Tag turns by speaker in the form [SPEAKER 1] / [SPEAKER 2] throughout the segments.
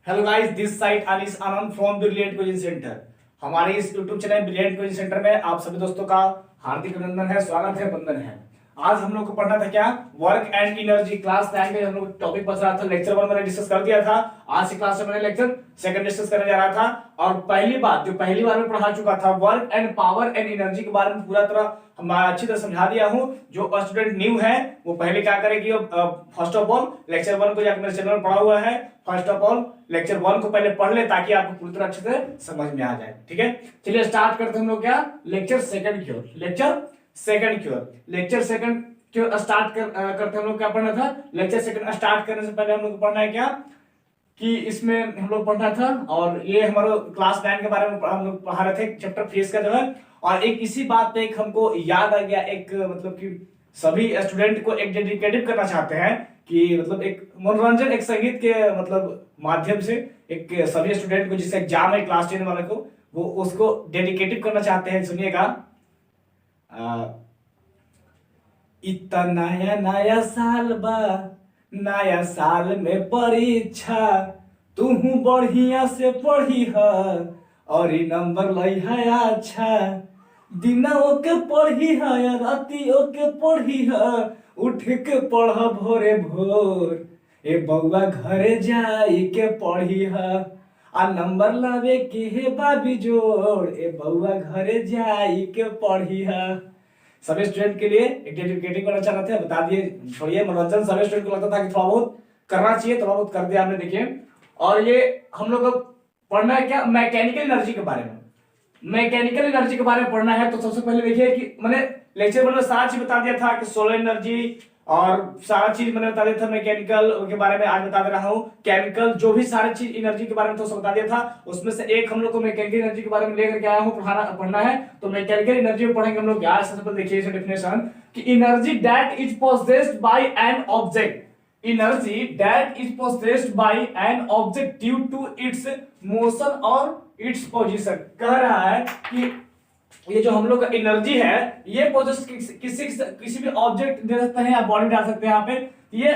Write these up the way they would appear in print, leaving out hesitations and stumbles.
[SPEAKER 1] Hello guys, this side Anis Anand from Brilliant Coaching Centre. हमारे इस YouTube channel Brilliant Coaching Centre में आप सभी दोस्तों का हार्दिक अभिनंदन है, स्वागत है, वंदन है। आज हम लोग को पढ़ना था क्या, वर्क एंड एनर्जी। क्लास 9 में हम लोग टॉपिक बच रहा था, लेक्चर 1 मैंने डिस्कस कर दिया था। आज की क्लास में मैंने लेक्चर 2 डिस्कस करने जा रहा था। और पहली बार में पढ़ा चुका था, work and power and energy के बारे में पूरा तरह मैं अच्छी तरह समझा दिया हूं। जो स्टूडेंट न्यू है वो पहले क्या करेगी, फर्स्ट ऑफ ऑल लेक्चर 1 को जाकर मेरे चैनल पर पढ़ा हुआ है। फर्स्ट ऑफ ऑल लेक्चर 1 को पहले पढ़ ले ताकि आपको पूरी तरह अच्छे से समझ में आ जाए। ठीक है, चलिए स्टार्ट करते हैं हम लोग क्या, लेक्चर सेकंड की ओर। लेक्चर सेकंड क्यों स्टार्ट करते हम लोग क्या पढ़ना था। लेक्चर सेकंड स्टार्ट करने से पहले हम लोग को पढ़ना है क्या कि इसमें हम लोग पढ़ना था, और ये हमारा क्लास 9 के बारे में हम लोग पढ़ा रहे थे, चैप्टर फेस का जो है। और एक इसी बात पे एक हमको याद आ गया, एक मतलब कि सभी स्टूडेंट को एक डेडिकेटिव करना चाहते हैं कि मतलब एक मनोरंजन, एक संगीत के मतलब माध्यम से एक सभी स्टूडेंट को जिसका एग्जाम है क्लास 10 वाले को, वो उसको डेडिकेटिव करना चाहते हैं। सुनिएगा, इतना नया नया साल बा, नया साल में परीक्षा, तू बढ़िया से पढ़ी है और ई नंबर लई है अच्छा। दिनों के पढ़ी है, रातियों के पढ़ी है, उठ के पढ़ भोरे भोर, ए बउआ घरे जाई के पढ़ी है, आ नंबर लावे के हे बाबी जोड़, ए बउआ घरे जाई के पढ़ी है। सभी स्टूडेंट के लिए एक डेडिकेटिव करना चाह रहे थे, बता दिए, छोड़िए मनोरंजन। सभी स्टूडेंट को लगता था कि थोड़ा बहुत करना चाहिए, थोड़ा बहुत कर दिया हमने, देखिए। और ये हम लोग को पढ़ना है क्या, मैकेनिकल एनर्जी के बारे में। मैकेनिकल एनर्जी के बारे में पढ़ना है तो सबसे पहले देखिए कि मैंने लेक्चर में सारा चीज बता दिया था कि सोलर एनर्जी और सारा चीज मैंने बता दिया था। मैकेनिकल के बारे में आज बता दे रहा हूँ, केमिकल, जो भी सारी चीज एनर्जी के बारे में तो सब बता दिया था। उसमें से एक हम लोग को मैकेनिकल एनर्जी के बारे में लेकर के आया हूँ, पढ़ना है। तो मैकेनिकल एनर्जी में पढ़ेंगे हम लोग यार। सबसे पहले देखिए इसे डेफिनेशन कि energy that is possessed by an object, energy that is possessed by an object due to its motion और इट्स पोजीशन। कह रहा है कि ये जो हम लोग का एनर्जी है, ये पोजेस किसी भी ऑब्जेक्ट दे सकते हैं या बॉडी डाल सकते हैं। यहाँ पे ये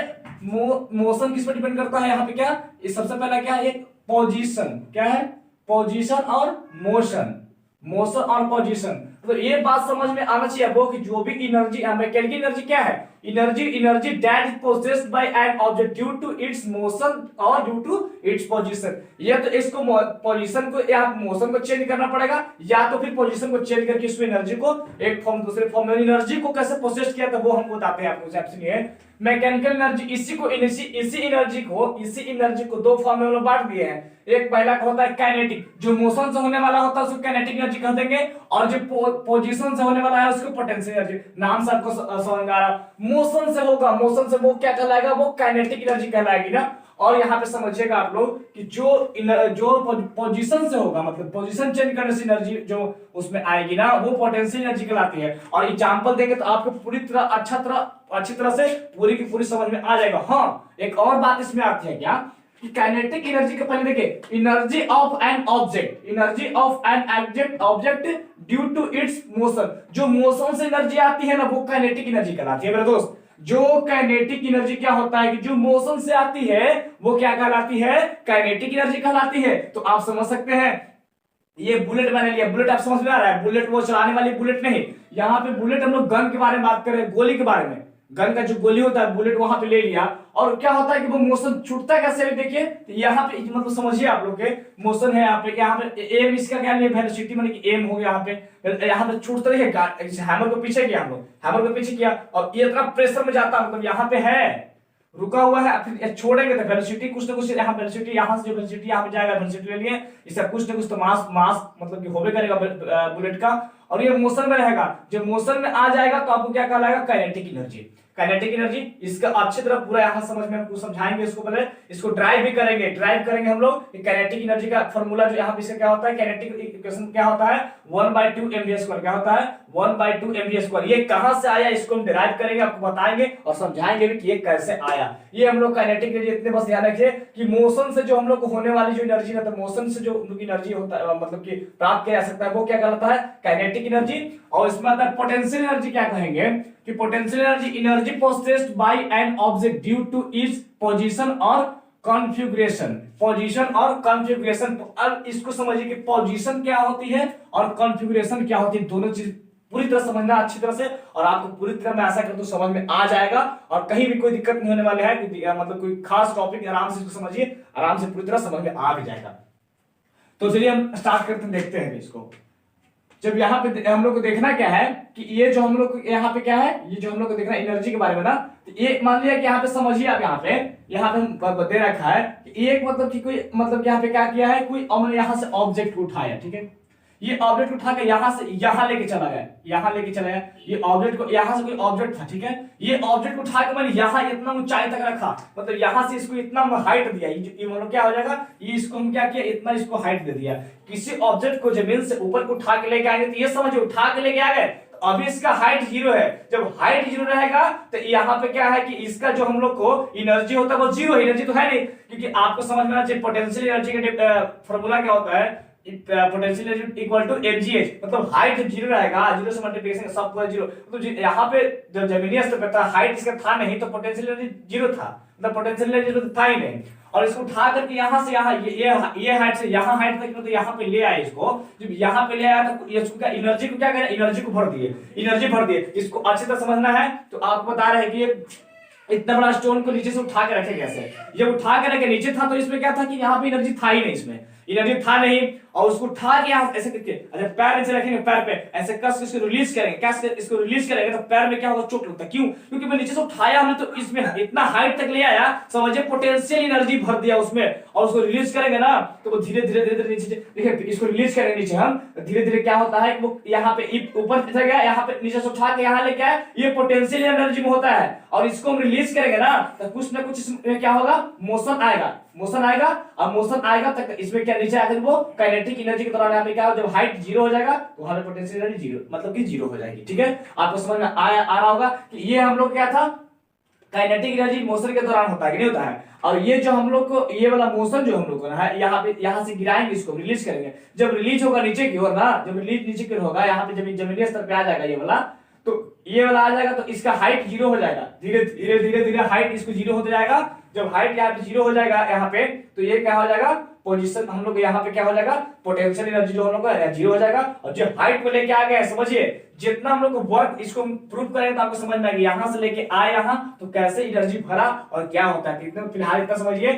[SPEAKER 1] मोशन किस पर डिपेंड करता है, यहाँ पे क्या, ये सबसे पहला क्या है, एक पोजीशन। क्या है, पोजीशन और मोशन, मोशन और पोजीशन। तो ये बात समझ में आना चाहिए आपको कि जो भी एनर्जी, मैकेनिकल एनर्जी क्या है, energy that is possessed by an object due to its motion और ड्यू टू इट्स पोजीशन। या तो इसको पोजीशन को या मोशन को चेंज करना पड़ेगा, या तो फिर पोजीशन को चेंज करके इसमें एनर्जी को एक फॉर्म दूसरे फॉर्म में एनर्जी को कैसे पोजेस किया था वो हमको बताते हैं आपको। सुनिए, मैकेनिकल एनर्जी, इसी एनर्जी को दो फॉर्म में हम लोग बांट दिए हैं। एक पहला होता है काइनेटिक, जो मोशन से होने वाला होता है उसको काइनेटिक एनर्जी कह देंगे, और जो पोजीशन से होने वाला है उसको पोटेंशियल एनर्जी। नाम से आपको समझ आ रहा, मोशन से होगा, मोशन से वो क्या कहलाएगा, वो काइनेटिक एनर्जी कहलाएगी ना। और यहाँ पे समझिएगा आप लोग कि जो पोजीशन से होगा, मतलब पोजीशन चेंज करने से एनर्जी जो उसमें आएगी ना, वो पोटेंशियल एनर्जी कहलाती है। और एग्जांपल देंगे तो आपको पूरी तरह अच्छी तरह से पूरी की पूरी समझ में आ जाएगा। हाँ, एक और बात इसमें आती है क्या कि काइनेटिक एनर्जी के पहले देखिए, energy of an object due to its motion. जो मोशन से एनर्जी आती है ना, वो काइनेटिक एनर्जी कहलाती है मेरे दोस्त। जो काइनेटिक एनर्जी क्या होता है कि जो मोशन से आती है वो क्या कहलाती है, काइनेटिक एनर्जी कहलाती है। तो आप समझ सकते हैं, ये बुलेट मैंने लिया, बुलेट आप समझ में आ रहा है, बुलेट वो चलाने वाली बुलेट नहीं। यहाँ पे बुलेट हम लोग गन के बारे में बात कर रहे हैं, गोली के बारे में। गन का जो गोली होता है, बुलेट वहां पे ले लिया, और क्या होता है कि वो मोशन छूटता है कैसे, देखिए। तो यहाँ पे मतलब समझिए आप लोग के मोशन है यहाँ पे एम, इसका क्या है, वेलोसिटी माने कि एम हो गया। यहाँ पे छूटता है, हैमर को पीछे किया हम लोग, हैमर को पीछे किया और ये इतना प्रेशर में जाता, मतलब यहाँ पे है रुका हुआ है, फिर छोड़ेंगे तो वेलोसिटी कुछ ना कुछ, यहाँ वेलोसिटी, यहाँ से जो वेलोसिटी यहाँ पे जाएगा, वेलोसिटी ले लिए, इसका कुछ ना कुछ तो मास मतलब कि होबे करेगा बुलेट का। और ये मोशन में रहेगा, जब मोशन में आ जाएगा तो आपको क्या कहलाएगा, काइनेटिक एनर्जी। काइनेटिक एनर्जी इसका अच्छी तरह पूरा यहाँ समझ में हमको समझाएंगे। इसको पहले इसको ड्राइव भी करेंगे हम लोग। काइनेटिक एनर्जी का फॉर्मूला जो यहाँ पे क्या होता है, काइनेटिक इक्वेशन क्या होता है, 1/2 mv²। क्या होता है, 1/2 mv²। ये कहां से आया, इसको हम डिराइव करेंगे, आपको बताएंगे और समझाएंगे भी कि ये कैसे आया। ये हम लोग काइनेटिक एनर्जी इतने बस ध्यान रखिए कि मोशन से जो हम लोग को होने वाली जो एनर्जी है, तो मोशन से जो एनर्जी होता है मतलब कि प्राप्त किया जा सकता है, वो क्या कहलाता है, काइनेटिक एनर्जी। और इसमें आता है पोटेंशियल एनर्जी। क्या कहेंगे कि potential energy possessed by an object due to its position और कॉन्फ़िगरेशन, पोजीशन और कॉन्फ़िगरेशन। तो अब इसको समझिए कि पोजीशन क्या होती है और कॉन्फ़िगरेशन क्या होती है, दोनों चीज पूरी तरह समझना अच्छी तरह से, और आपको पूरी तरह मैं ऐसा करता हूं समझ में आ जाएगा और कहीं भी कोई दिक्कत नहीं होने वाले है, मतलब कोई खास टॉपिक आराम से इसको समझिए, आराम से पूरी तरह समझ में आ भी जाएगा। तो चलिए हम स्टार्ट करते हैं, देखते हैं इसको। जब यहाँ पे हम लोग को देखना क्या है कि ये जो हम लोग यहाँ पे क्या है, ये जो हम लोग को देखना एनर्जी के बारे में ना, तो ये मान लिया कि यहाँ पे समझिए आप, यहाँ पे हम दे रखा है कि एक मतलब कि कोई मतलब यहाँ पे क्या किया है, कोई हमने यहाँ से ऑब्जेक्ट उठाया, ठीक है, ये ऑब्जेक्ट उठा के यहाँ से यहाँ लेके चला गया, यहाँ लेके चला गया, ये ऑब्जेक्ट को यहाँ से कोई ऑब्जेक्ट था, ठीक है, ये ऑब्जेक्ट उठा के मैंने यहाँ इतना ऊंचाई तक रखा, मतलब यहाँ से इसको इतना हाइट दिया, ये मतलब क्या हो जाएगा, ये इसको हम क्या किया, इतना इसको हाइट दे दिया। किसी ऑब्जेक्ट को जमीन से ऊपर को उठा के लेके आएंगे तो ये समझो उठा के लेके आ गए, तो अभी इसका हाइट 0 है। जब हाइट 0 रहेगा तो यहाँ पे क्या है कि इसका जो हम लोग को एनर्जी होता है वो 0 है, एनर्जी तो है नहीं, क्योंकि आपको समझ में आना चाहिए पोटेंशियल एनर्जी का फॉर्मूला क्या होता है, potential energy equal to mgh, मतलब हाइट जब 0 रहेगा, 0 से मल्टीप्लिकेशन सब पूरा 0, तो यहाँ पे जब जमीनी स्तर पे था हाइट इसका था नहीं, तो पोटेंशियल एनर्जी 0 था, मतलब पोटेंशियल एनर्जी तो था ही नहीं। और इसको उठा करके यहाँ से यहाँ ये हाइट से यहाँ हाइट तक, मतलब यहाँ पे ले आए इसको, जब यहाँ पे ले आया तो इसको क्या एनर्जी को क्या करें, एनर्जी को भर दिए, एनर्जी भर दिए। इसको अच्छी तरह समझना है, तो आपको बता रहे हैं कि ये इतना बड़ा स्टोन को नीचे से उठा के रखे कैसे, जब उठा के रखे नीचे था तो इसमें क्या था कि यहाँ पे एनर्जी था ही नहीं, इसमें एनर्जी था नहीं, और उसको उठा के यहाँ ऐसे करके, अच्छा पैर ऐसे रखेंगे, पैर पे ऐसे कस के इसको रिलीज करेंगे, कैसे इसको रिलीज करेंगे तो पैर में क्या होगा, चोट लगता है, क्यों, क्योंकि मैं नीचे से उठाया हमने तो इसमें इतना हाइट तक ले आया, समझिए पोटेंशियल एनर्जी भर दिया उसमें, और उसको रिलीज करेंगे ना तो वो धीरे धीरे धीरे धीरे नीचे, देखिए इसको रिलीज करेंगे नीचे हम, धीरे धीरे क्या होता है वो यहाँ पे ऊपर चला गया, यहाँ पे नीचे से उठा के यहाँ लेके आए, ये पोटेंशियल एनर्जी में होता है, और इसको हम रिलीज करेंगे ना तो कुछ ना कुछ इसमें क्या होगा, मोशन आएगा, मोशन आएगा, और मोशन आएगा तक इसमें क्या नीचे आकर वो काइनेटिक एनर्जी के दौरान यहाँ पे क्या हो, जब हाइट 0 हो जाएगा तो वहां पे पोटेंशियल एनर्जी 0 मतलब कि 0 हो जाएगी, ठीक है। आपको समझ में आ रहा होगा कि ये हम लोग क्या था, काइनेटिक एनर्जी मोशन के दौरान होता है कि नहीं होता है, और ये जो हम लोग को ये वाला मोशन जो हम लोग को है यहाँ पे, यहाँ से गिराएंगे इसको रिलीज करेंगे, जब रिलीज होगा नीचे की ओर ना, जब रिलीज नीचे की ओर होगा यहाँ पे जब जमीनी स्तर पे आ जाएगा ये वाला, तो ये वाला आ जाएगा तो इसका हाइट 0 हो जाएगा, धीरे धीरे धीरे धीरे हाइट इसको 0 होते जाएगा। जब हाइट यहाँ पे 0 हो जाएगा यहाँ पे, तो ये क्या हो जाएगा, पोजीशन हम लोग यहाँ पे क्या हो जाएगा, पोटेंशियल एनर्जी जो हम लोग का 0 हो जाएगा, और जो हाइट को लेके आ गया समझिए, जितना हम लोग को वर्क इसको प्रूव करेंगे तो आपको समझ में आएगा, यहाँ से लेके आए यहाँ तो कैसे एनर्जी भरा और क्या होता है, कितने फिलहाल इतना समझिए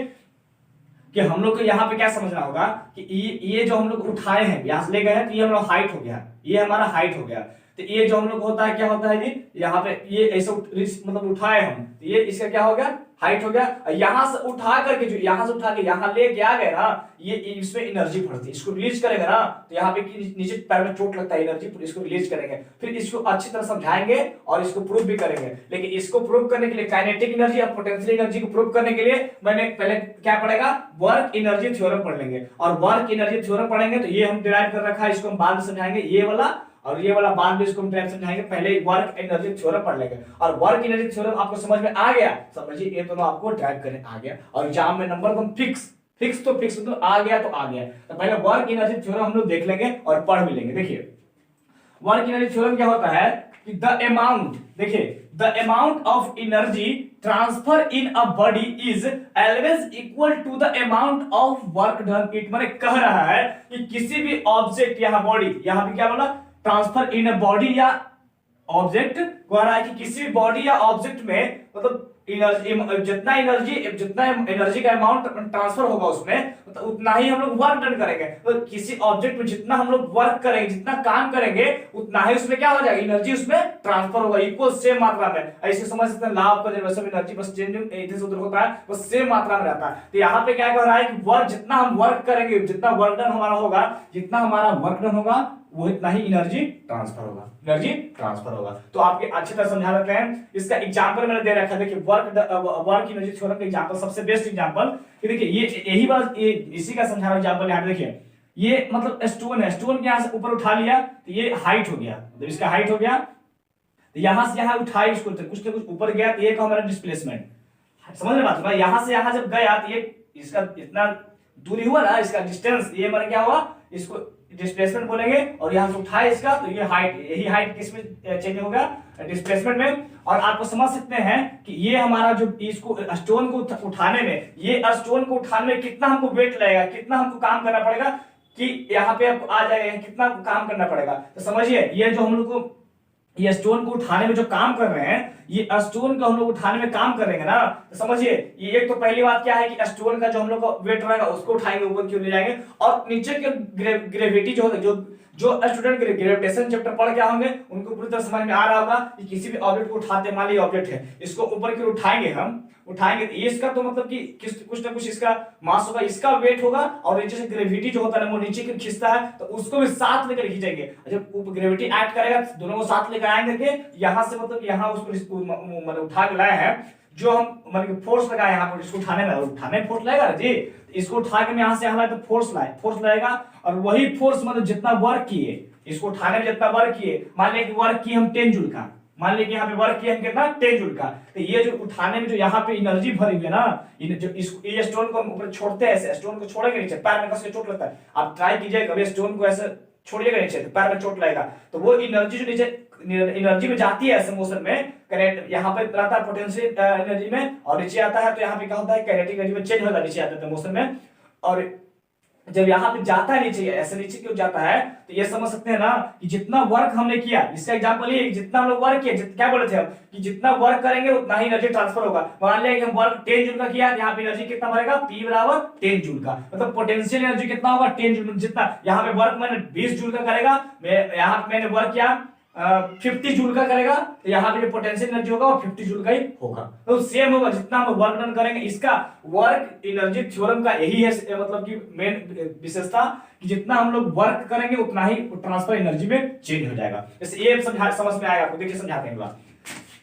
[SPEAKER 1] कि हम लोग को यहाँ पे क्या समझना होगा कि ये जो हम लोग उठाए हैं यहाँ से ले गए हैं तो ये हम लोग हाइट हो गया, ये हमारा हाइट हो गया, तो ये जो हम लोग होता है क्या होता है जी, यहाँ पे ये ऐसे मतलब उठाए हम, तो ये इसका क्या हो गया, हाइट हो गया। यहाँ से उठा करके जो यहाँ से उठा के यहाँ लेके आ गए ना, ये इसमें एनर्जी बढ़ती है, इसको रिलीज करेंगे ना तो यहाँ पे नीचे पैर में चोट लगता है, एनर्जी इसको रिलीज करेंगे, फिर इसको अच्छी तरह समझाएंगे और इसको प्रूव भी करेंगे। लेकिन इसको प्रूव करने के लिए काइनेटिक एनर्जी और पोटेंशियल एनर्जी को प्रूव करने के लिए मैंने पहले क्या पढ़ेगा, वर्क एनर्जी थ्योरम पढ़ लेंगे, और वर्क एनर्जी थ्योरम पढ़ेंगे तो ये हम डिराइव कर रखा है, इसको हम बाद में समझाएंगे, ये वाला और ये वाला बाद में इसको हम टाइप समझाएंगे, पहले वर्क एनर्जी थ्योरम पढ़ लेंगे, और वर्क एनर्जी थ्योरम आपको समझ में आ गया, समझिए ये दोनों आपको ड्राइव करने आ गया, और एग्जाम में नंबर एकदम फिक्स तो फिक्स मतलब आ गया तो आ गया। तो पहले वर्क एनर्जी थ्योरम हम लोग देख लेंगे और पढ़ भी लेंगे। देखिए वर्क एनर्जी थ्योरम क्या होता है कि द अमाउंट, देखिए the amount of energy transfer in a body is always equal to the amount of work done. It माने कह रहा है कि किसी भी ऑब्जेक्ट, यहाँ बॉडी, यहाँ पे क्या बोला, ट्रांसफर इन अ बॉडी या ऑब्जेक्ट, कह रहा है कि किसी भी बॉडी या ऑब्जेक्ट में मतलब एनर्जी, जितना एनर्जी का अमाउंट ट्रांसफर होगा उसमें तो उतना ही हम लोग वर्क डन करेंगे। तो किसी ऑब्जेक्ट में जितना हम लोग वर्क करेंगे, जितना काम करेंगे, उतना ही उसमें क्या हो जाएगा, एनर्जी उसमें ट्रांसफर होगा, इक्वल सेम मात्रा में। ऐसे समझ सकते हैं law of conservation of energy, बस चेंजिंग इधर से उधर होता है, बस सेम मात्रा में रहता है। तो यहाँ पे क्या कह रहा है कि वर्क, जितना हम वर्क करेंगे, जितना वर्क डन हमारा होगा, जितना हमारा वर्क डन होगा वो इतना ही एनर्जी ट्रांसफर होगा, एनर्जी ट्रांसफर होगा। तो आपके अच्छी तरह समझा देते हैं। इसका एग्जांपल मैंने दे रखा है, देखिए वर्क एनर्जी थ्योरम का एग्जांपल, सबसे बेस्ट एग्जांपल कि देखिए ये यही बात, ये इसी का समझा रहा एग्जांपल। यहाँ पे देखिए ये मतलब स्टोन है, स्टोन के यहाँ से ऊपर उठा लिया तो ये हाइट हो गया, मतलब इसका हाइट हो गया, तो यहाँ से यहाँ उठाई इसको, कुछ ना कुछ ऊपर गया तो ये का हमारा डिस्प्लेसमेंट, समझ में बात है। यहाँ से यहाँ जब गया तो ये इसका इतना दूरी हुआ ना, इसका डिस्टेंस, ये हमारा क्या हुआ, इसको डिस्प्लेसमेंट बोलेंगे, और यहाँ से उठाए इसका तो ये हाइट, यही हाइट किसमें चेंज होगा, डिस्प्लेसमेंट में। और आपको समझ सकते हैं कि ये हमारा जो इसको स्टोन को उठाने में, ये स्टोन को उठाने में कितना हमको वेट लगेगा, कितना हमको काम करना पड़ेगा कि यहाँ पे आपको आ जाएगा कितना काम करना पड़ेगा। तो समझिए ये जो हम लोग को ये स्टोन को उठाने में जो काम कर रहे हैं, ये स्टोन को हम लोग उठाने में काम करेंगे ना, तो समझिए ये एक तो पहली बात क्या है कि स्टोन का जो हम लोग का वेट रहेगा उसको उठाएंगे, ऊपर क्यों ले जाएंगे, और नीचे के ग्रेविटी जो स्टूडेंट ग्रेविटेशन चैप्टर पढ़ के होंगे उनको पूरी तरह समझ में आ रहा होगा कि किसी भी ऑब्जेक्ट को उठाते, मान लीजिए ऑब्जेक्ट है, इसको ऊपर की ओर उठाएंगे हम, उठाएंगे तो इसका तो मतलब कि कुछ ना कुछ इसका मास होगा, इसका वेट होगा, और नीचे से ग्रेविटी जो होता है वो नीचे की खींचता है, तो उसको भी साथ लेकर खींचेंगे। जब ग्रेविटी एक्ट करेगा दोनों को साथ लेकर आएंगे के यहाँ से, मतलब यहाँ उसको मतलब उठा के लाए हैं, जो हम मतलब फोर्स लगाए यहाँ पर इसको उठाने में, उठाने में फोर्स लगेगा जी, इसको उठा के यहाँ से यहाँ तो फोर्स लाएगा, और वही फोर्स मतलब जितना वर्क किए इसको उठाने में, जितना वर्क किए, मान लिया कि वर्क किए हम 10 जूल का, मान लीजिए यहाँ पे वर्क किया हम कितना 10 जूल का, तो ये जो उठाने में जो यहाँ पे एनर्जी भरी हुई है ना, जो ये स्टोन को हम ऊपर छोड़ते हैं, ऐसे स्टोन को छोड़ेंगे नीचे, पैर में कस के चोट लगता है, आप ट्राई कीजिए कभी स्टोन को ऐसे छोड़िएगा नीचे तो पैर में चोट लगेगा, तो वो एनर्जी जो नीचे एनर्जी में जाती है ऐसे मोशन में, करेंट यहाँ पे रहता है पोटेंशियल एनर्जी में, और नीचे आता है तो यहाँ पे क्या होता है काइनेटिक एनर्जी में चेंज होता है, नीचे आता है मोशन में, और जब यहाँ पे जाता है नीचे, ऐसे नीचे क्यों जाता है, तो ये समझ सकते हैं ना कि जितना वर्क हमने किया, इसका एग्जांपल ये जितना हम लोग वर्क किया, क्या बोले थे हम कि जितना वर्क करेंगे उतना ही एनर्जी ट्रांसफर होगा। मान लिया कि हम वर्क 10 जूल का किया, यहाँ पे एनर्जी कितना बढ़ेगा, P बराबर 10 जूल का, मतलब पोटेंशियल एनर्जी कितना होगा 10 जूल, जितना यहाँ पे वर्क मैंने 20 जूल का करेगा, यहाँ पे मैंने वर्क किया 50 जूल का करेगा, तो यहाँ पे जो पोटेंशियल एनर्जी होगा वो 50 जूल का ही होगा, तो सेम होगा जितना हम वर्क डन करेंगे। इसका वर्क एनर्जी थ्योरम का यही है मतलब कि मेन विशेषता कि जितना हम लोग वर्क करेंगे उतना ही ट्रांसफर एनर्जी में चेंज हो जाएगा। जैसे ये समझ में आएगा आपको, देखिए समझाते हैं।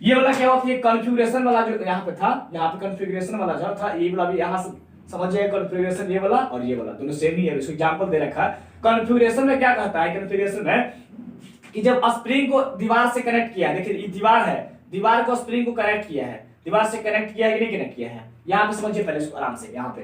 [SPEAKER 1] ये वाला क्या होता है, कॉन्फ़िगरेशन वाला जो यहाँ पे था, यहाँ पे कॉन्फ़िगरेशन वाला जो था, ये वाला भी यहाँ से समझिए कॉन्फ़िगरेशन, ये वाला और ये वाला दोनों सेम ही है, इसको एग्जांपल दे रखा है। कॉन्फ़िगरेशन में क्या कहता है, कॉन्फ़िगरेशन में कि जब स्प्रिंग को दीवार से कनेक्ट किया है, देखिए ये दीवार है, दीवार को स्प्रिंग को कनेक्ट किया है, दीवार से कनेक्ट किया है कि नहीं कनेक्ट किया है, यहाँ पे समझिए पहले इसको आराम से। यहाँ पे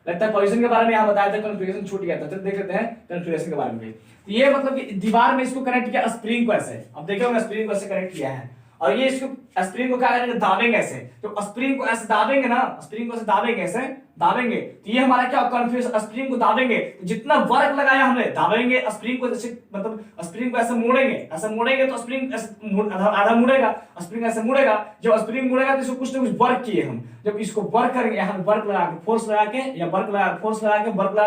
[SPEAKER 1] लगता है पोजीशन के बारे में यहाँ बताया था, कॉन्फ़िगरेशन छूट गया था, तो देख लेते हैं कॉन्फ़िगरेशन के बारे में। तो ये मतलब कि दीवार में इसको कनेक्ट किया स्प्रिंग को ऐसे, अब देखे होंगे स्प्रिंग को ऐसे कनेक्ट किया है, और ये इसको स्प्रिंग को क्या करेंगे, दाबेंगे ऐसे, तो स्प्रिंग को ऐसे दाबेंगे ना, स्प्रिंग को ऐसे दाबेंगे, ऐसे दाबेंगे, तो ये हमारा क्या कॉन्फ़िगरेशन, स्प्रिंग को दाबेंगे, तो जितना वर्क लगाया हमने दाबेंगे, स्प्रिंग को जैसे मतलब स्प्रिंग को ऐसे मोड़ेंगे तो स्प्रिंग आधा मुड़ेगा, स्प्रिंग ऐसे मुड़ेगा, जब स्प्रिंग मुड़ेगा तो इसको कुछ ना कुछ वर्क किए हम, जब इसको वर्क करेंगे, यहाँ पे वर्क लगा के फोर्स लगा के, या वर्क लगा फोर्स लगा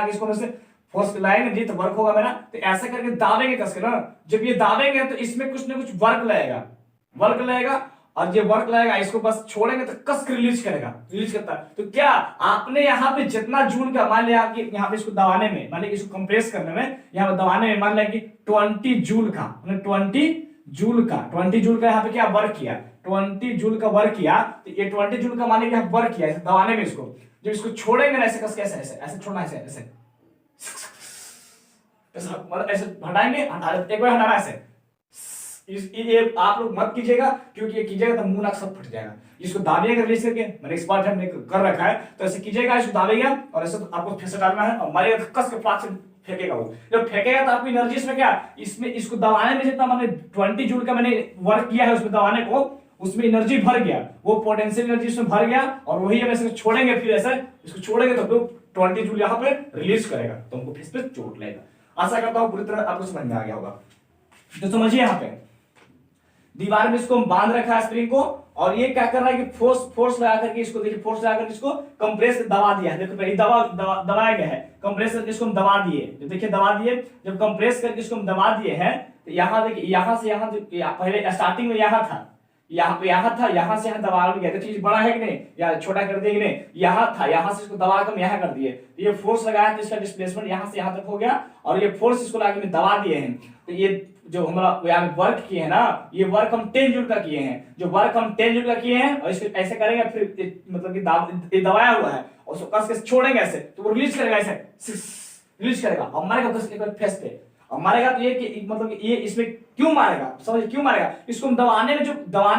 [SPEAKER 1] के इसको ऐसे फोर्स लाएंगे जी तो वर्क होगा मेरा, तो ऐसे करके दाबेंगे कस के ना, जब ये दाबेंगे तो इसमें कुछ ना कुछ वर्क लगेगा, और ये वर्क लगेगा, इसको बस छोड़ेंगे तो कस के रिलीज करता है। तो क्या आपने यहाँ पे जितना जूल का, मान लिया आपके यहाँ पे इसको दबाने में, मान लिया इसको कंप्रेस करने में, यहाँ पे दबाने में मान लिया कि 20 जूल का, 20 जूल का यहाँ पे क्या वर्क किया, 20 जूल का वर्क किया, तो ये 20 जूल का मान लिया वर्क किया दबाने में, इसको जब इसको छोड़ेंगे ना ऐसे कस के, ऐसे छोड़ना, ऐसे मतलब ऐसे हटाएंगे, एक बार हटाना ऐसे, ये आप लोग मत कीजिएगा, क्योंकि ये कीजिएगा तो मुंह नाक सब फट जाएगा। इसको दाबिएगा रिलीज करके, मैंने एक्सपर्ट हमने कर रखा है, तो ऐसे कीजिएगा, इसको दाबिएगा और ऐसे तो आपको फिर से डालना है, और मारिएगा कस के फ्लाक से फेंकेगा, वो जब फेंकेगा तो आपकी एनर्जी इसमें क्या, इसमें इसको दबाने में जितना मैंने 20 जूल का मैंने वर्क किया है उसमें दबाने को, उसमें एनर्जी भर गया, वो पोटेंशियल एनर्जी इसमें भर गया, और वही हम ऐसे छोड़ेंगे, फिर ऐसे इसको छोड़ेंगे तो 20 जूल यहाँ पे रिलीज करेगा, तो हमको फिर से चोट लगेगा। आशा करता हूँ पूरी तरह आपको समझ में आ गया होगा। तो समझिए यहाँ पे दीवार में इसको बांध रखा है स्प्रिंग को, और ये क्या कर रहा है कि फोर्स लगा करके इसको, देखिए फोर्स लगा करके इसको कंप्रेस दबा दिया है, देखो पहले दबाया गया है, कंप्रेस करके इसको हम दबा दिए, देखिए दबा दिए, जब कंप्रेस करके इसको हम दबा दिए हैं, तो यहाँ देखिए यहाँ से यहाँ पहले स्टार्टिंग में यहाँ था, यहाँ पे यहाँ था, यहाँ से यहाँ दबा गया, तो चीज बड़ा है कि नहीं, या छोटा कर दिए कि नहीं, यहाँ था, यहाँ से इसको दबा कर यहाँ कर दिए, तो ये फोर्स लगाया तो इसका डिस्प्लेसमेंट यहाँ से यहाँ तक हो गया, और ये फोर्स इसको लगा के दबा दिए हैं, तो ये जो हमारा यहाँ वर्क किए हैं ना, ये वर्क हम 10 जूल का किए हैं, जो वर्क हम 10 जूल का किए हैं, और इसको ऐसे करेंगे, फिर मतलब कि दबाया हुआ है, और उसको कस के छोड़ेंगे ऐसे, तो वो रिलीज करेगा, ऐसे रिलीज करेगा, और मारेगा फेस पे, और मारेगा तो ये कि मतलब ये इसमें क्यों मारेगा, समझ क्यों मारेगा, इसको दबाने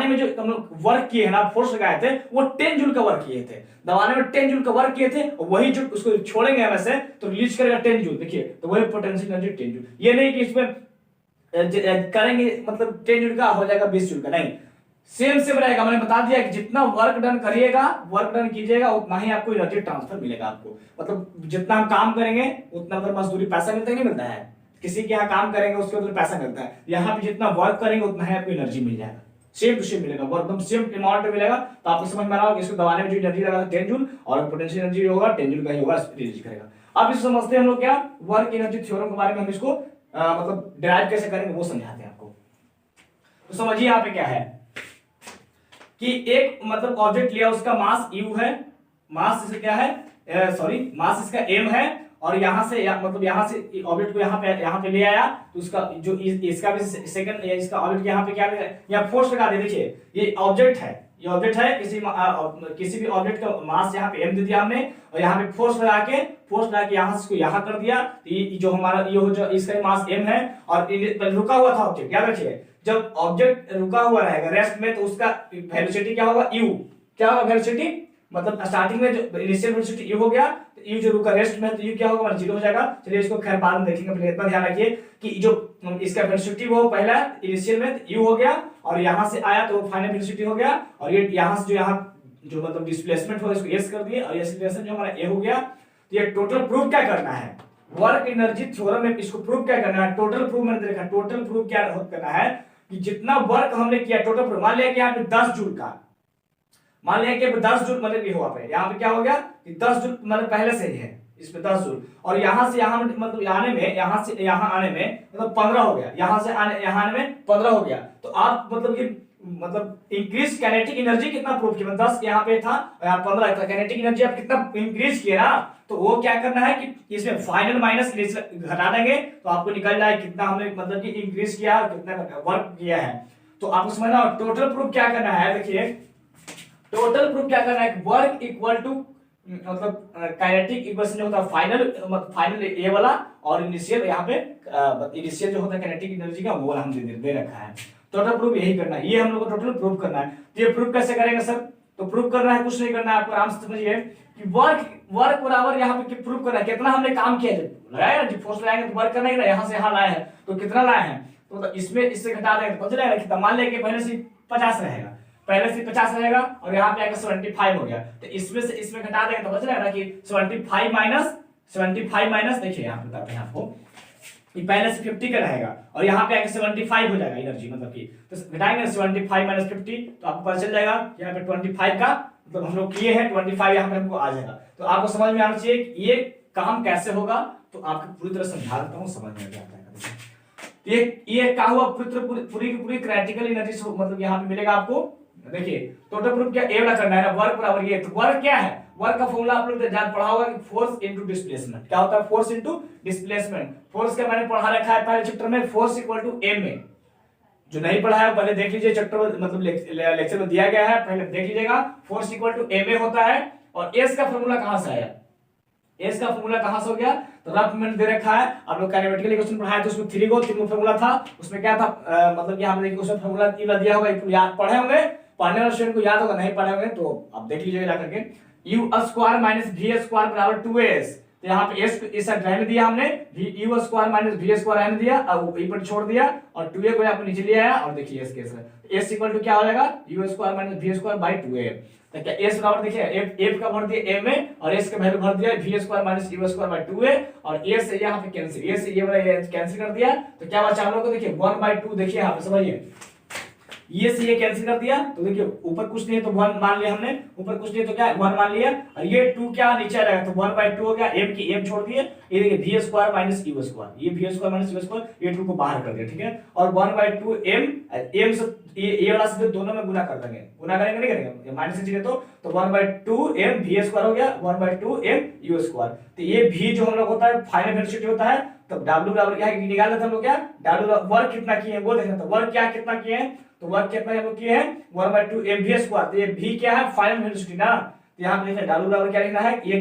[SPEAKER 1] में जो हम लोग वर्क किए हैं ना, फोर्स लगाए थे, वो 10 जूल का वर्क किए थे, दबाने में 10 जूल का वर्क किए थे, और वही जो उसको छोड़ेंगे हमें से तो रिलीज करेगा 10 जूल। देखिए तो वही पोटेंशियल एनर्जी 10 जूल। ये नहीं कि इसमें करेंगे मतलब 10 जूल का हो जाएगा 20 जूल का, नहीं, सेम रहेगा। मैंने बता दिया कि जितना वर्क डन करिएगा, वर्क डन कीजिएगा, उतना ही आपको एनर्जी ट्रांसफर मिलेगा। आपको मतलब जितना हम काम करेंगे उतना मतलब मजदूरी पैसा मिलता है, नहीं मिलता है, किसी के यहाँ काम करेंगे उसके मतलब पैसा मिलता है, यहाँ पे जितना वर्क करेंगे उतना ही आपको एनर्जी मिल जाएगा, सेम टू सेम मिलेगा, एकदम सेम अमाउंट में मिलेगा। तो आपको समझ में आ रहा होगा इसको दबाने में जो एनर्जी लगा 10 जूल और पोटेंशियल एनर्जी होगा 10 जूल का ही होगा, रिलीज करेगा। अब इसको समझते हैं हम लोग क्या वर्क एनर्जी थ्योरम के बारे में, हम इसको मतलब डिराइव कैसे करेंगे वो समझाते हैं आपको। तो समझिए यहाँ पे क्या है कि एक मतलब ऑब्जेक्ट लिया, उसका मास u है, मास इसका क्या है सॉरी मास इसका m है, और यहां से मतलब यहां से ऑब्जेक्ट को यहाँ पे ले आया, तो उसका जो इसका भी सेकंड इसका ऑब्जेक्ट यहाँ पे क्या यहाँ फोर्स लगा दे। देखिए ये ऑब्जेक्ट है, ये ऑब्जेक्ट है, किसी भी ऑब्जेक्ट का मास यहाँ पे m दे दिया हमने, और यहाँ पे फोर्स लगा के यहाँ से इसको यहाँ कर दिया, तो ये जो हमारा ये हो जो इसका मास m है, और रुका हुआ था ऑब्जेक्ट, याद रखिए जब ऑब्जेक्ट रुका हुआ रहेगा रेस्ट में तो उसका वेलोसिटी क्या होगा u, क्या होगा वेलोसिटी, मतलब स्टार्टिंग में जो इनिशियल वेलोसिटी u हो गया, तो u जो रुका रेस्ट में तो u क्या होगा, 0 हो जाएगा। चलिए इसको खैर बाद में देखेंगे, पहले इतना ध्यान रखिए कि जो इसका वेलोसिटी वो पहला इनिशियल में u हो गया, और यहां से आया तो फाइनल वेलोसिटी हो गया, और ये यहां से जो यहाँ जो मतलब डिस्प्लेसमेंट हो इसको s कर दिए, और ये डिस्प्लेसमेंट जो हमारा a हो गया। तो ये टोटल प्रूफ क्या करना है, वर्क एनर्जी थ्योरम में इसको प्रूफ क्या करना है, टोटल प्रूफ मैंने देखा, टोटल प्रूफ क्या करना है कि जितना वर्क हमने किया टोटल प्रूफ, मान लिया कि यहाँ पे 10 जूल का, मान लिया कि 10 जूल मतलब ये हुआ पे, यहाँ पे क्या हो गया कि 10 जूल मतलब पहले से ही है इसमें 10 जूल, और यहाँ से यहाँ मतलब आने में, यहाँ से यहाँ आने में मतलब 15 हो गया, यहाँ से यहाँ आने में 15 हो गया। तो आप मतलब कि मतलब इंक्रीज काइनेटिक एनर्जी कितना प्रूफ किया, 10 यहाँ पे था और यहाँ 15 था, काइनेटिक एनर्जी आप कितना इंक्रीज किया ना, तो वो क्या करना है कि इसमें फाइनल माइनस घटा देंगे तो आपको निकल जाए कितना हमने मतलब कि इंक्रीज किया, कितना वर्क किया है। तो आपको समझना टोटल प्रूफ क्या करना है, देखिए टोटल प्रूफ क्या करना है, वर्क इक्वल टू मतलब काइनेटिक इक्वेशन जो होता है फाइनल ये वाला, और इनिशियल यहाँ पे इनिशियल जो होता है काइनेटिक एनर्जी का वो हम दे रखा है। टोटल प्रूफ यही करना है, ये हम लोग को टोटल प्रूफ करना है। तो ये प्रूफ कैसे करेंगे सर, तो प्रूफ करना है कुछ नहीं करना है, आपको आराम से समझिए कि वर्क बराबर यहाँ पे प्रूफ करना है कितना हमने काम किया, जब लगाया ना, जब फोर्स लगाएंगे तो वर्क करना ही ना, यहाँ से यहाँ लाए हैं तो कितना लाए हैं, तो इसमें इससे घटा देंगे तो पता चलेगा कितना, मान लेंगे पहले से 50 रहेगा, पहले से 50 रहेगा और यहाँ पे आकर 75 हो गया, तो इसमें से इसमें घटा देंगे तो पता चलेगा ना कि 75 माइनस देखिए यहाँ बताते हैं आपको, ये पहले से 50 का रहेगा और यहाँ पे आके 75 हो जाएगा एनर्जी, मतलब कि तो घटाएंगे 75 माइनस 50 तो आपको पता चल जाएगा यहाँ पे 25 का मतलब हम लोग किए हैं, 25 यहाँ पे हमको आ जाएगा। तो आपको समझ में आना चाहिए कि ये काम कैसे होगा, तो आपको पूरी तरह समझा देता हूँ, समझ में आता है। ये क्या हुआ, पूरी की पूरी क्राइटिकल एनर्जी मतलब यहाँ पे मिलेगा आपको। देखिए टोटल प्रूफ क्या ए वाला करना है ना, वर्क बराबर ये, तो वर्क क्या है, वर्क का फॉर्मूला आप लोग जान पढ़ा होगा कि फोर्स इनटू डिस्प्लेसमेंट, क्या होता है फोर्स इनटू डिस्प्लेसमेंट। फोर्स का मैंने पढ़ा रखा है पहले चैप्टर में, फोर्स इक्वल टू एम में, जो नहीं पढ़ा है पहले देख लीजिए, चैप्टर मतलब लेक्चर में दिया गया है, पहले देख लीजिएगा। Force equal to M A होता है, और एस का फॉर्मूला कहां से आया, एस का फॉर्मूला कहां से हो गया, तो रफ में दे रखा है, आप लोग काइनेमेटिकल इक्वेशन पढ़ाया तो उसमें 3 गो फॉर्मूला था, उसमें क्या था मतलब यहां पे देखिए उसमें फॉर्मूला दिया होगा, याद पढ़े होंगे, पढ़ने वाले स्टूडेंट को याद होगा, नहीं पढ़े होंगे तो आप देख लीजिएगा जाकर के, u square minus v square बराबर 2s, तो यहाँ पे s इस साइड रहने दिया हमने, u square minus v square रहने दिया, अब e पर छोड़ दिया और 2a को यहाँ पे नीचे ले आया, और देखिए s कैसे s इक्वल टू क्या हो जाएगा u square minus v square by 2a, तो क्या s बराबर देखिए f का भर दिया m में और s का वैल्यू भर दिया v square minus u square by 2a, और a से यहाँ पे कैंसिल, a से ये वाला कैंसिल कर दिया, तो क्या बचा हम लोग को, देखिए 1/2, देखिए यहाँ पे समझिए, ये से ये कैंसिल कर दिया, तो देखिए ऊपर कुछ नहीं है तो 1 मान लिया हमने, ऊपर कुछ नहीं है तो क्या 1 मान लिया, और ये 2 क्या नीचे आ जाएगा, तो 1/2 हो गया, m की m छोड़ दिए, ये देखिए v square minus u square, ये v square minus u square, ये 2 को बाहर कर दिया, ठीक है, और 1/2 m से ये वाला से दोनों में गुना कर देंगे, गुना करेंगे नहीं करेंगे, माइनस से तो 1/2 m v स्क्वायर हो गया, 1/2 m u स्क्वायर, तो ये v जो हम लोग होता है फाइनल वेलोसिटी होता है, तो w बराबर क्या है निकाल लेते हम लोग, क्या w वर्क कितना किए हैं वो देखना, तो वर्क क्या कितना किए हैं, तो वर्क कितना हम लोग किए हैं 1/2 mv स्क्वायर, तो ये v क्या है फाइनल वेलोसिटी ना, तो यहां पे देखिए w बराबर क्या लिखना है, ये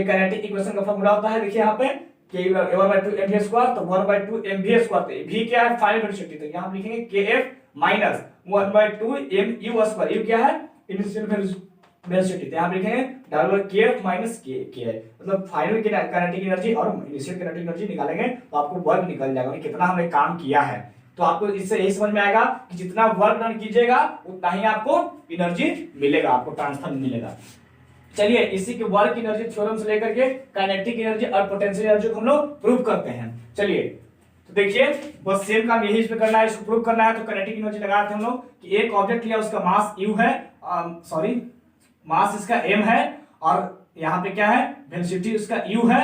[SPEAKER 1] काइनेटिक इक्वेशन का फार्मूला होता है, देखिए यहां पे के 1/2 mv स्क्वायर, तो 1/2 mv स्क्वायर, तो v क्या है फाइनल वेलोसिटी, तो यहाँ लिखेंगे kf minus 1/2 mu square, u क्या है इनिशियल वेलोसिटी, तो यहाँ लिखेंगे डबल kf माइनस k है, मतलब फाइनल काइनेटिक एनर्जी और इनिशियल काइनेटिक एनर्जी निकालेंगे तो आपको वर्क निकल जाएगा कि कितना हमने काम किया है। तो आपको इससे यही समझ में आएगा कि जितना वर्क डन कीजिएगा उतना ही आपको एनर्जी मिलेगा, आपको ट्रांसफर मिलेगा। चलिए इसी के वर्क एनर्जी थ्योरम से लेकर के काइनेटिक एनर्जी और पोटेंशियल एनर्जी को हम लोग प्रूव करते हैं। चलिए तो देखिए बस सेम काम यही इसमें करना है, इसको प्रूव करना है। तो काइनेटिक एनर्जी लगाते हैं हम लोग कि एक ऑब्जेक्ट लिया, उसका मास u है, सॉरी मास इसका m है, और यहाँ पे क्या है वेलोसिटी उसका u है,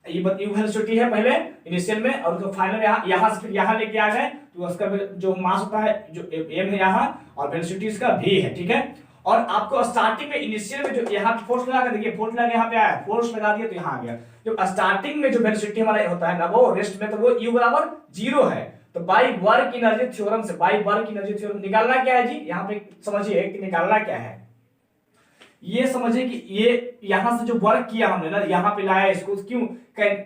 [SPEAKER 1] यू वेलोसिटी है पहले इनिशियल में, और उसको फाइनल यहाँ से फिर यहाँ लेके आ गए, तो उसका जो मास होता है जो m है यहाँ, और वेलोसिटी इसका v है, ठीक है। और आपको स्टार्टिंग में इनिशियल में जो यहाँ फोर्स लगा कर, देखिए फोर्स लगा यहाँ पे आया, फोर्स लगा दिया तो यहाँ आ गया, जो स्टार्टिंग में जो वेलोसिटी हमारा होता है ना वो रेस्ट में, तो वो u बराबर 0 है। तो बाई वर्क एनर्जी थ्योरम से, बाई वर्क एनर्जी थ्योरम निकालना क्या है जी, यहाँ पे समझिए कि निकालना क्या है, ये समझिए कि ये यहां से जो वर्क किया हमने ना, यहाँ पे लाया इसको, क्यों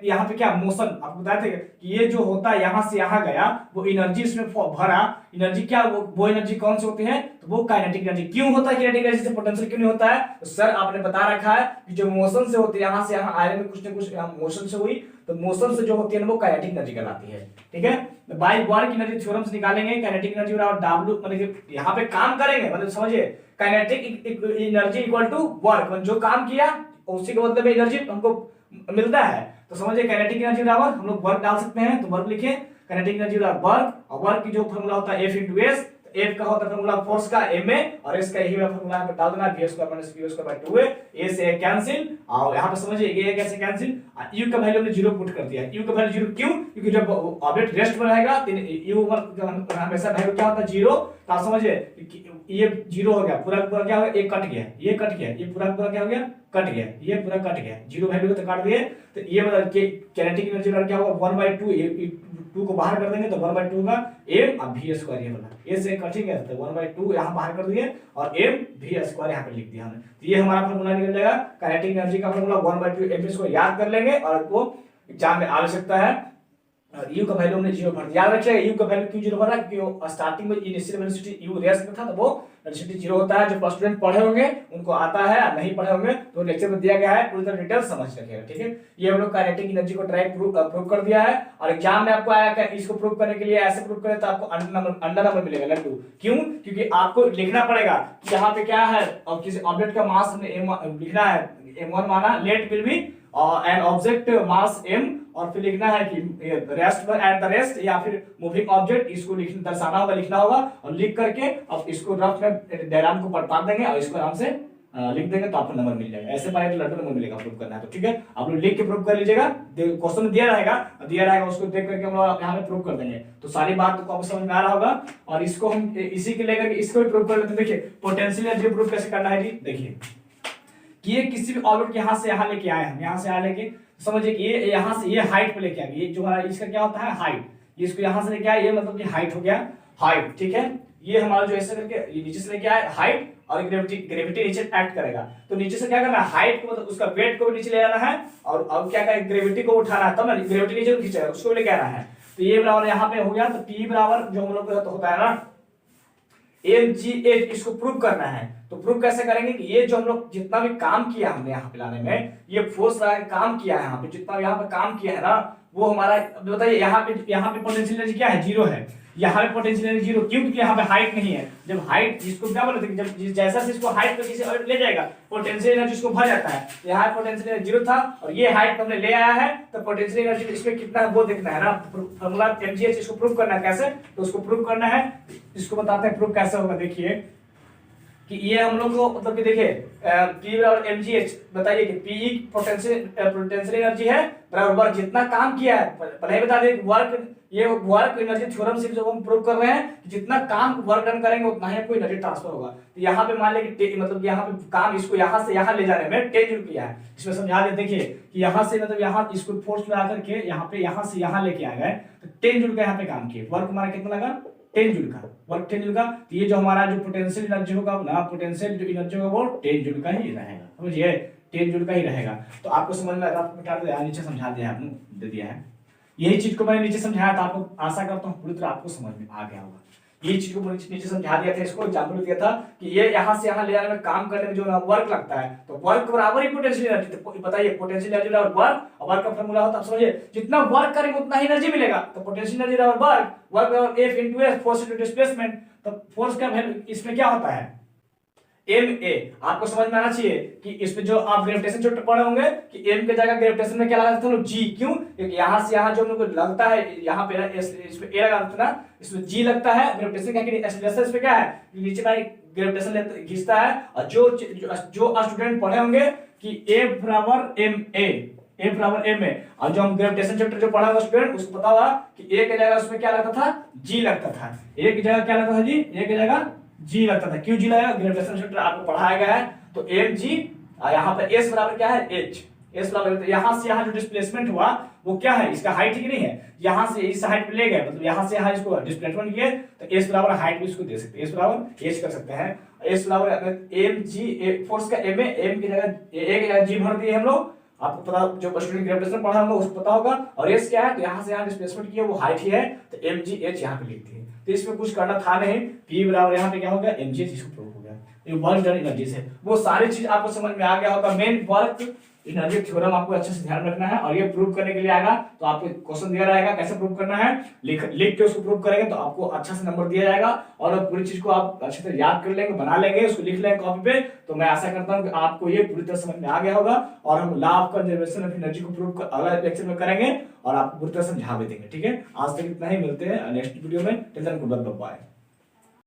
[SPEAKER 1] यहाँ पे क्या मोशन, आपको बताए थे कि ये जो होता है यहाँ से यहाँ गया, वो एनर्जी इसमें भरा, एनर्जी क्या वो एनर्जी कौन सी होती है, तो वो काइनेटिक एनर्जी। क्यों होता है काइनेटिक एनर्जी से पोटेंशियल क्यों नहीं होता है, तो सर आपने बता रखा है कि जो मोशन से होती है यहाँ से यहाँ आने में कुछ ना कुछ मोशन से हुई, तो मोशन से जो होती है ना वो काइनेटिक एनर्जी कहलाती है, ठीक है। बाई वर्क एनर्जी थ्योरम से निकालेंगे काइनेटिक एनर्जी बराबर W, मतलब यहाँ पे काम करेंगे, मतलब समझिए kinetic energy equal to work, जो काम किया उसी का मतलब एनर्जी हमको मिलता है। तो समझिए काइनेटिक एनर्जी बराबर हम लोग वर्क डाल सकते हैं, तो वर्क लिखे काइनेटिक एनर्जी बराबर वर्क, और वर्क की जो फॉर्मूला होता है F × S, F का होता है फॉर्मूला फोर्स का ma, और S का यही फॉर्मूला यहाँ पे डाल देना v² - v² 2 है, a से कैंसिल, और यहाँ पे समझिए ये कैसे कैंसिल, u का वैल्यू हमने 0 पुट कर दिया, u का वैल्यू 0 क्यों, क्योंकि जब ऑब्जेक्ट रेस्ट में रहेगा तो u हमेशा वैल्यू क्या होता है 0, तो आप समझिए ये 0 हो गया, पूरा पूरा क्या हो गया, ये कट गया, ये कट गया, ये पूरा पूरा क्या हो गया, कट गया, ये पूरा कट गया, 0 वैल्यू तो काट दिए, तो ये मतलब काइनेटिक एनर्जी क्या होगा 1/2, 2 को बाहर कर देंगे तो 1/2 का m और v स्क्वायर, ये वाला ये से कटिंग है, तो 1/2 यहाँ बाहर कर दिए और m v स्क्वायर यहाँ पे लिख दिया हमने, तो ये हमारा फॉर्मूला निकल जाएगा काइनेटिक एनर्जी का फॉर्मूला 1/2 m इसको याद कर लेंगे, और वो एग्जाम में आ सकता है। u का वैल्यू हमने 0 भर दिया, याद रखिएगा u का वैल्यू क्यों 0 भरा, क्योंकि स्टार्टिंग में इनिशियल वेलोसिटी u रेस्ट में था, तो वो वेलोसिटी 0 होता है। जो स्टूडेंट पढ़े होंगे उनको आता है, नहीं पढ़े होंगे तो लेक्चर में दिया गया है, पूरी तरह डिटेल समझ रखिएगा, ठीक है। ये हम लोग काइनेटिक एनर्जी को ट्राई प्रूव कर दिया है, और एग्जाम में आपको आया कि इसको प्रूव करने के लिए ऐसे प्रूव करें तो आपको अंडर नंबर मिलेगा, लड्डू। क्यों, क्योंकि आपको लिखना पड़ेगा कि यहाँ पे क्या है, और किसी ऑब्जेक्ट का मास हमने लिखना है m1 माना, let will be an object mass m, और फिर लिखना है कि रेस्ट एट द रेस्ट, या फिर मूविंग ऑब्जेक्ट, इसको दर्शाना होगा, लिखना होगा, और लिख करके अब इसको रफ में डायग्राम को पढ़ा देंगे और इसको आराम से लिख देंगे तो आपको नंबर मिल जाएगा। ऐसे पाए तो लड्डू नंबर मिलेगा, प्रूव करना है तो ठीक है, आप लोग लिख के प्रूव कर लीजिएगा, क्वेश्चन में दिया रहेगा उसको देख करके हम लोग यहाँ पे प्रूव कर देंगे, तो सारी बात को आपको समझ में आ रहा होगा। और इसको हम इसी के लेकर इसको भी प्रूव कर लेते हैं। देखिए पोटेंशियल एनर्जी प्रूव कैसे करना है जी, देखिए कि ये किसी भी ऑब्जेक्ट यहाँ से यहाँ लेके आए, हम यहाँ से यहाँ लेके, समझिए कि ये यहाँ से ये हाइट पे लेके आ गए, ये जो हमारा इसका क्या होता है हाइट, ये इसको यहाँ से लेके आए, ये मतलब कि हाइट हो गया, हाइट, ठीक है। ये हमारा जो ऐसे करके नीचे से लेके आए हाइट, और ग्रेविटी नीचे एक्ट करेगा, तो नीचे से क्या करना है, हाइट को मतलब उसका वेट को भी नीचे ले आना है, और अब क्या करें ग्रेविटी को उठाना है, तब ना ग्रेविटी नीचे खींचेगा, उसको लेके आना है। तो ये बराबर यहाँ पे हो गया, तो P बराबर जो हम लोग को होता है ना mgh, इसको प्रूव करना है। तो प्रूव कैसे करेंगे कि ये जो हम लोग जितना भी काम किया हमने यहाँ पे लाने में, ये फोर्स लगा के काम किया है, यहाँ पे जितना यहाँ पे काम किया है ना, वो हमारा बताइए यहाँ पे पोटेंशियल एनर्जी क्या है, 0 है, यहाँ पे पोटेंशियल एनर्जी 0 क्यों, क्योंकि यहाँ पे हाइट नहीं है। जब हाइट जिसको क्या बोलते हैं, जब जैसा से इसको हाइट पे किसी और ले जाएगा पोटेंशियल एनर्जी इसको भर जाता है, यहाँ पोटेंशियल एनर्जी 0 था और ये हाइट हमने ले आया है, तो पोटेंशियल एनर्जी इसमें कितना है वो देखना है ना, फॉर्मूला mgh, इसको प्रूव करना है कैसे, तो उसको प्रूव करना है, इसको बताते हैं प्रूव कैसे होगा। देखिए कि ये हम लोग को मतलब कि देखिए P बराबर mgh, बताइए कि P पोटेंशियल एनर्जी है बराबर वर्क, जितना काम किया है, पहले ही बता दें वर्क, ये वर्क एनर्जी थ्योरम से जो हम प्रूव कर रहे हैं कि जितना काम वर्क डन करेंगे उतना ही आपको एनर्जी ट्रांसफर होगा। तो यहाँ पे मान लें कि मतलब यहाँ पे काम इसको यहाँ से यहाँ ले जाने में 10 जूल किया है, इसमें समझा दे, देखिए कि यहाँ से मतलब यहाँ इसको फोर्स लगा करके यहाँ पे यहाँ से यहाँ लेके आ गए, तो 10 जूल का यहाँ पे काम किए, वर्क हमारा कितना लगा 10 जूल का, वर्क 10 जूल का। तो ये जो हमारा जो पोटेंशियल एनर्जी होगा ना, पोटेंशियल जो एनर्जी होगा वो 10 जूल का ही रहेगा, समझिए 10 जूल का ही रहेगा। तो आपको समझ में आएगा, आपको बता दिया, नीचे समझा दिया आपने, दे दिया है। यही चीज को मैंने नीचे समझाया था आपको, आशा करता हूँ पूरी तरह आपको समझ में आ गया होगा। ये चीज को नीचे समझा दिया था, इसको एग्जांपल दिया था कि ये यहाँ से यहाँ ले जाने में, काम करने में जो वर्क लगता है, तो वर्क बराबर ही पोटेंशियल एनर्जी। तो बताइए पोटेंशियल एनर्जी बराबर वर्क, और वर्क का फार्मूला होता है, आप समझिए, जितना वर्क करेंगे उतना ही एनर्जी मिलेगा। तो पोटेंशियल एनर्जी बराबर वर्क, वर्क बराबर F into S, force into displacement. तो फोर्स का वैल्यू इसमें क्या होता है, ma। आपको समझ में आना चाहिए कि इसमें जो आप ग्रेविटेशन चैप्टर पढ़े होंगे कि m के जगह ग्रेविटेशन में क्या लगा था, g। क्यों, क्योंकि यहाँ से यहाँ जो हम लोग लगता है, यहाँ पे इसमें a लगा था ना, इसमें g लगता है ग्रेविटेशन का, कि एक्सीलरेशन इसमें क्या है, नीचे का ग्रेविटेशन खींचता है। और जो स्टूडेंट पढ़े होंगे कि F बराबर ma, F बराबर ma, और जो हम ग्रेविटेशन चैप्टर जो पढ़ा होगा स्टूडेंट, उसको पता होगा कि a के जगह उसमें क्या लगता था, g लगता था। a की जगह क्या लगता था जी, a की जगह जी लगता था। क्यों जी लगा, ग्रेविटेशन चैप्टर आपको पढ़ाया गया है। तो एम जी, यहाँ पर एस बराबर क्या है, एच। एस बराबर, यहाँ से यहाँ जो डिस्प्लेसमेंट हुआ वो क्या है, इसका हाइट ही नहीं है, यहाँ से इस हाइट पे ले गए, मतलब यहाँ से यहाँ इसको डिस्प्लेसमेंट किए, तो एस बराबर हाइट भी इसको दे सकते हैं, एस बराबर एच कर सकते हैं। एस बराबर एम जी, फोर्स का एम है, एम की जगह ए की जगह जी भर दिए हम लोग, आपको पता, जो स्टूडेंट ग्रेविटेशन पढ़ा होगा उसको पता होगा। और एस क्या है, तो यहाँ से यहाँ डिस्प्लेसमेंट किया वो हाइट ही है, तो एम जी एच यहाँ पे लिख दिए। तो इसमें कुछ करना था नहीं, P बराबर यहाँ पे क्या हो गया, mg, जिसको प्रूव हो गया। ये वर्क डन एनर्जी से, वो सारी चीज आपको समझ में आ गया होगा। मेन वर्क एनर्जी थ्योरम आपको अच्छे से ध्यान रखना है, और ये प्रूव करने के लिए आएगा तो आपको क्वेश्चन दिया रहेगा कैसे प्रूव करना है, लिख के उसको प्रूव करेंगे तो आपको अच्छा से नंबर दिया जाएगा। और पूरी चीज को आप अच्छे से याद कर लेंगे, बना लेंगे, उसको लिख लेंगे कॉपी पे। तो मैं आशा करता हूँ कि आपको ये पूरी तरह समझ में आ गया होगा, और हम law of conservation of energy को प्रूव अगला लेक्चर में करेंगे और आपको पूरी तरह समझा भी देंगे। ठीक है, आज तक इतना ही, मिलते हैं नेक्स्ट वीडियो में। Till then good bye.